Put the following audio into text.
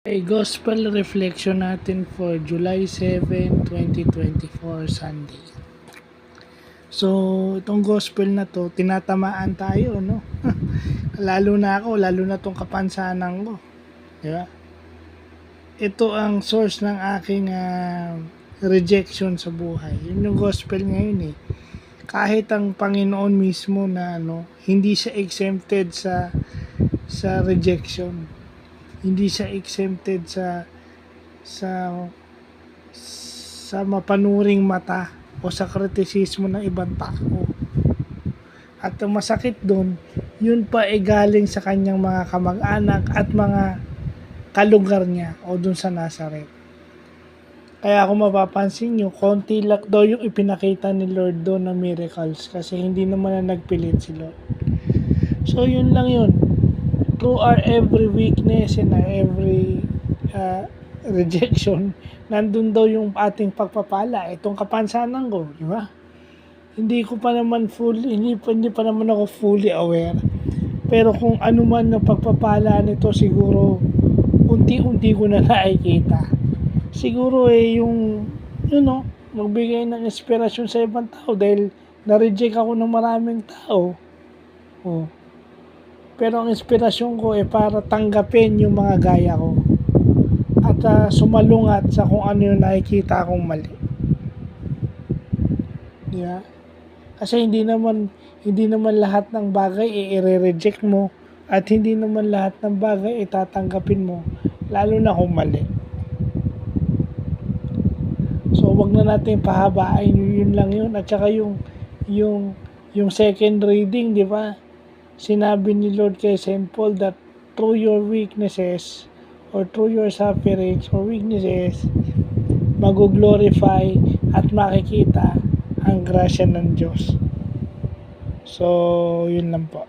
A gospel reflection natin for July 7, 2024, Sunday. So, itong gospel na to, tinatamaan tayo, no? Lalo na tong kapansanan ko. Di ba? Ito ang source ng aking rejection sa buhay. Yun yung gospel ngayon eh. Kahit ang Panginoon mismo na hindi siya exempted sa rejection. Hindi siya exempted sa mapanuring mata o sa kritisismo ng ibang tao. At ang masakit doon, yun pa ay galing sa kanyang mga kamag-anak at mga kalugar niya o doon sa Nazareth. Kaya kung mapapansin nyo, konti lang daw yung ipinakita ni Lord doon na miracles kasi hindi naman na nagpilit si Lord. So yun lang yun. Through our every weakness and our every rejection, nandun daw yung ating pagpapala. Itong kapansanan ko, di ba? Hindi pa naman ako fully aware. Pero kung ano man na pagpapala nito, siguro unti-unti ko na nakikita. Siguro magbigay ng inspirasyon sa ibang tao dahil na-reject ako ng maraming tao. Oh. Pero ang inspirasyon ko para tanggapin yung mga gaya ko at sumalungat sa kung ano yung nakikita kong mali. Yeah. Kasi hindi naman lahat ng bagay i-reject mo at hindi naman lahat ng bagay itatanggapin mo, lalo na kung mali. So wag na natin pahabain, yun lang yun. At saka yung second reading, di ba? Sinabi ni Lord kay St. Paul that through your weaknesses or through your sufferings or weaknesses, mag-glorify at makikita ang grasya ng Diyos. So, yun lang po.